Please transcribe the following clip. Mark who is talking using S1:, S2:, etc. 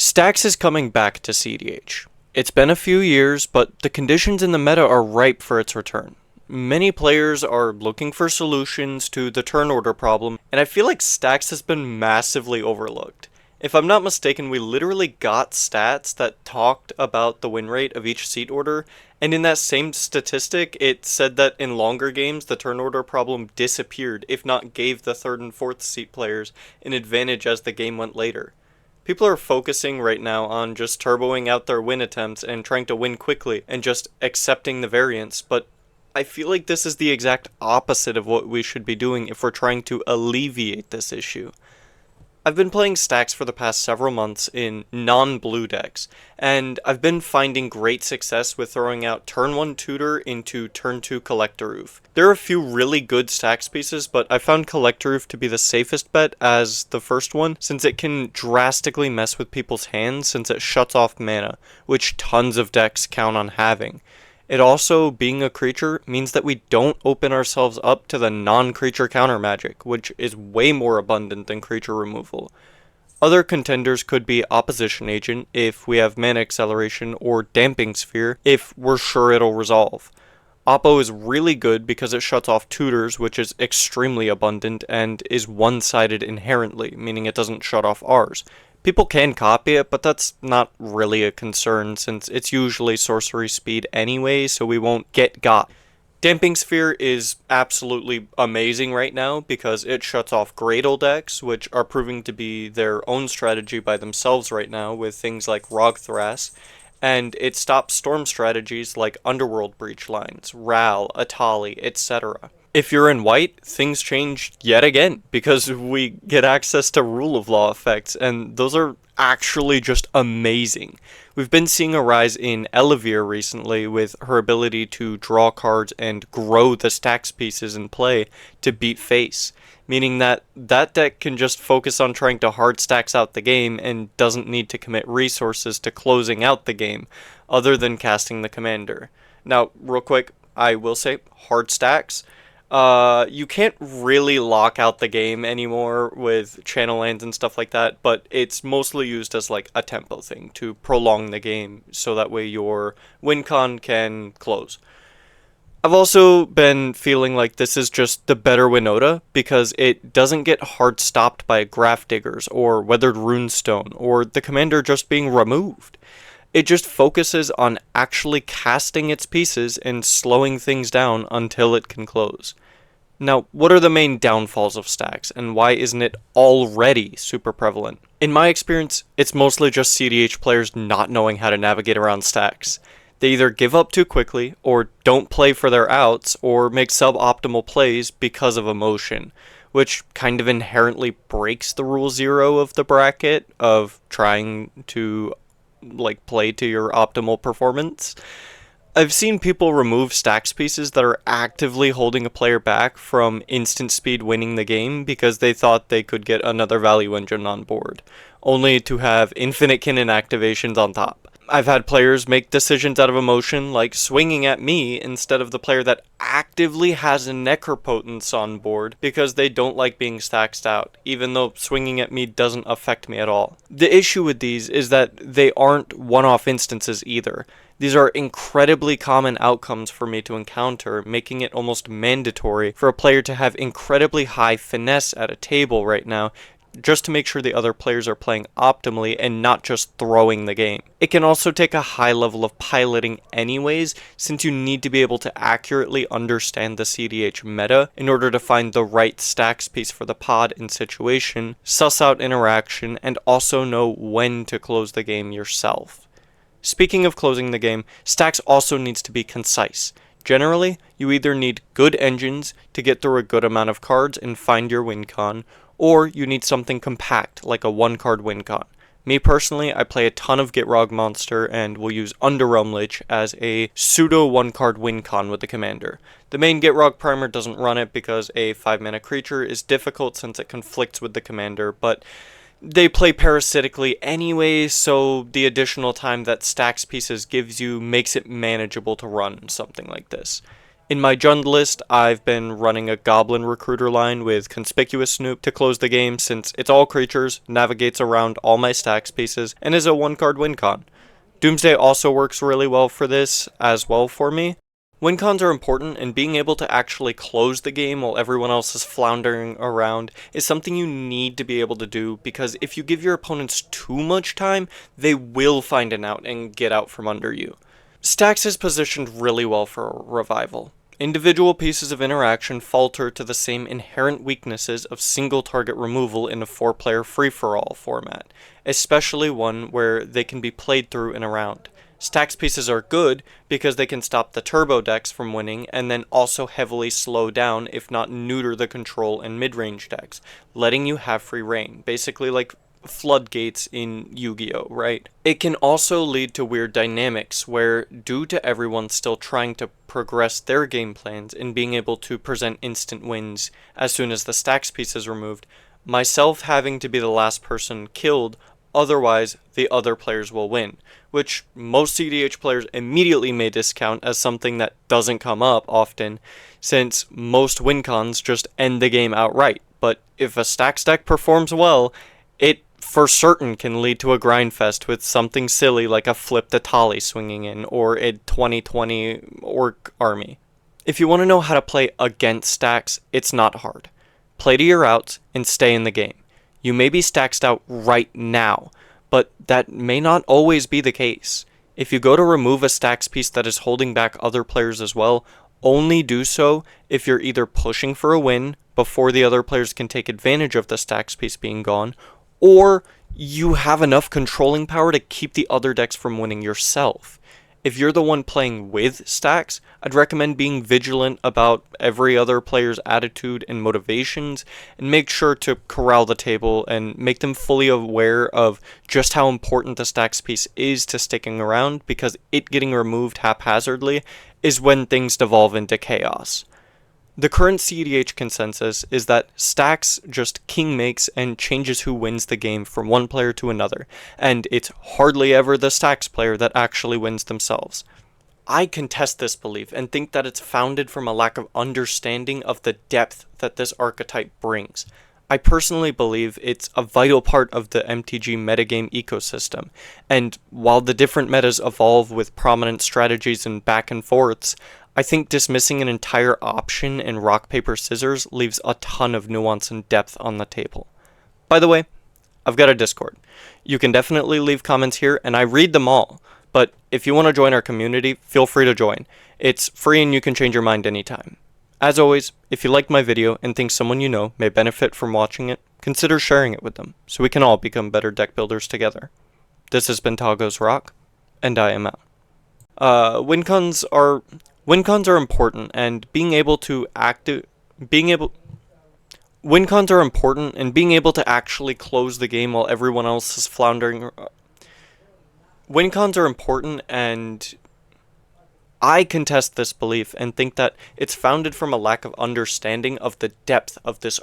S1: Stax is coming back to cEDH. It's been a few years, but the conditions in the meta are ripe for its return. Many players are looking for solutions to the turn order problem, and I feel like Stax has been massively overlooked. If I'm not mistaken, we literally got stats that talked about the win rate of each seat order, and in that same statistic, it said that in longer games, the turn order problem disappeared, if not gave the third and fourth seat players an advantage as the game went later. People are focusing right now on just turboing out their win attempts and trying to win quickly and just accepting the variance, but I feel like this is the exact opposite of what we should be doing if we're trying to alleviate this issue. I've been playing Stax for the past several months in non-blue decks, and I've been finding great success with throwing out turn 1 Tutor into turn 2 Collector Roof. There are a few really good Stax pieces, but I found Collector Roof to be the safest bet as the first one, since it can drastically mess with people's hands since it shuts off mana, which tons of decks count on having. It also, being a creature, means that we don't open ourselves up to the non-creature counter magic, which is way more abundant than creature removal. Other contenders could be Opposition Agent if we have Mana Acceleration, or Damping Sphere if we're sure it'll resolve. Oppo is really good because it shuts off tutors, which is extremely abundant and is one-sided inherently, meaning it doesn't shut off ours. People can copy it, but that's not really a concern since it's usually sorcery speed anyway, so we won't get got. Damping Sphere is absolutely amazing right now because it shuts off Gradle decks, which are proving to be their own strategy by themselves right now with things like Rogthras, and it stops storm strategies like Underworld Breach lines, Ral, Atali, etc. If you're in white, things change yet again, because we get access to Rule of Law effects, and those are actually just amazing. We've been seeing a rise in Elevere recently with her ability to draw cards and grow the Stax pieces in play to beat face, meaning that that deck can just focus on trying to hard Stax out the game and doesn't need to commit resources to closing out the game, other than casting the commander. Now, real quick, I will say, hard Stax. You can't really lock out the game anymore with channel lands and stuff like that, but it's mostly used as like a tempo thing to prolong the game so that way your win con can close. I've also been feeling like this is just the better Winota because it doesn't get hard stopped by Graph Diggers or Weathered Runestone or the commander just being removed. It just focuses on actually casting its pieces and slowing things down until it can close. Now, what are the main downfalls of Stax, and why isn't it already super prevalent? In my experience, it's mostly just cEDH players not knowing how to navigate around Stax. They either give up too quickly, or don't play for their outs, or make suboptimal plays because of emotion, which kind of inherently breaks the rule zero of the bracket of trying to play to your optimal performance. I've seen people remove Stax pieces that are actively holding a player back from instant speed winning the game because they thought they could get another value engine on board, only to have infinite cannon activations on top. I've had players make decisions out of emotion, like swinging at me instead of the player that actively has a Necropotence on board because they don't like being staxed out, even though swinging at me doesn't affect me at all. The issue with these is that they aren't one-off instances either. These are incredibly common outcomes for me to encounter, making it almost mandatory for a player to have incredibly high finesse at a table right now, just to make sure the other players are playing optimally and not just throwing the game. It can also take a high level of piloting anyways, since you need to be able to accurately understand the cEDH meta in order to find the right Stax piece for the pod and situation, suss out interaction, and also know when to close the game yourself. Speaking of closing the game, Stax also needs to be concise. Generally, you either need good engines to get through a good amount of cards and find your win con, or you need something compact, like a one-card win con. Me personally, I play a ton of Gitrog Monster and will use Underrealm Lich as a pseudo one-card win con with the commander. The main Gitrog primer doesn't run it because a 5-mana creature is difficult since it conflicts with the commander, but they play parasitically anyway, so the additional time that Stax pieces gives you makes it manageable to run something like this. In my Jund list, I've been running a Goblin Recruiter line with Conspicuous Snoop to close the game since it's all creatures, navigates around all my Stax pieces, and is a one-card win con. Doomsday also works really well for this as well for me. Win cons are important, and being able to actually close the game while everyone else is floundering around is something you need to be able to do, because if you give your opponents too much time, they will find an out and get out from under you. Stax is positioned really well for a revival. Individual pieces of interaction falter to the same inherent weaknesses of single target removal in a 4-player free-for-all format, especially one where they can be played through in a round. Stax pieces are good because they can stop the turbo decks from winning and then also heavily slow down, if not neuter, the control and mid-range decks, letting you have free reign, basically like floodgates in Yu-Gi-Oh, right? It can also lead to weird dynamics where, due to everyone still trying to progress their game plans and being able to present instant wins as soon as the Stax piece is removed, myself having to be the last person killed, otherwise the other players will win, which most cEDH players immediately may discount as something that doesn't come up often, since most win cons just end the game outright. But if a Stax deck performs well, it for certain can lead to a grind fest with something silly like a Flip the Tali swinging in, or a 2020 Orc army. If you want to know how to play against Stax, it's not hard. Play to your outs and stay in the game. You may be staxed out right now, but that may not always be the case. If you go to remove a Stax piece that is holding back other players as well, only do so if you're either pushing for a win before the other players can take advantage of the Stax piece being gone, or you have enough controlling power to keep the other decks from winning yourself. If you're the one playing with Stax, I'd recommend being vigilant about every other player's attitude and motivations, and make sure to corral the table and make them fully aware of just how important the Stax piece is to sticking around, because it getting removed haphazardly is when things devolve into chaos. The current cEDH consensus is that Stax just king makes and changes who wins the game from one player to another, and it's hardly ever the Stax player that actually wins themselves. I contest this belief and think that it's founded from a lack of understanding of the depth that this archetype brings. I personally believe it's a vital part of the MTG metagame ecosystem, and while the different metas evolve with prominent strategies and back and forths, I think dismissing an entire option in rock, paper, scissors leaves a ton of nuance and depth on the table. By the way, I've got a Discord. You can definitely leave comments here, and I read them all, but if you want to join our community, feel free to join. It's free and you can change your mind anytime. As always, if you liked my video and think someone you know may benefit from watching it, consider sharing it with them, so we can all become better deck builders together. This has been ToggoRock, and I am out. Win cons are important, and being able to actually close the game while everyone else is floundering. Win cons are important, and I contest this belief and think that it's founded from a lack of understanding of the depth of this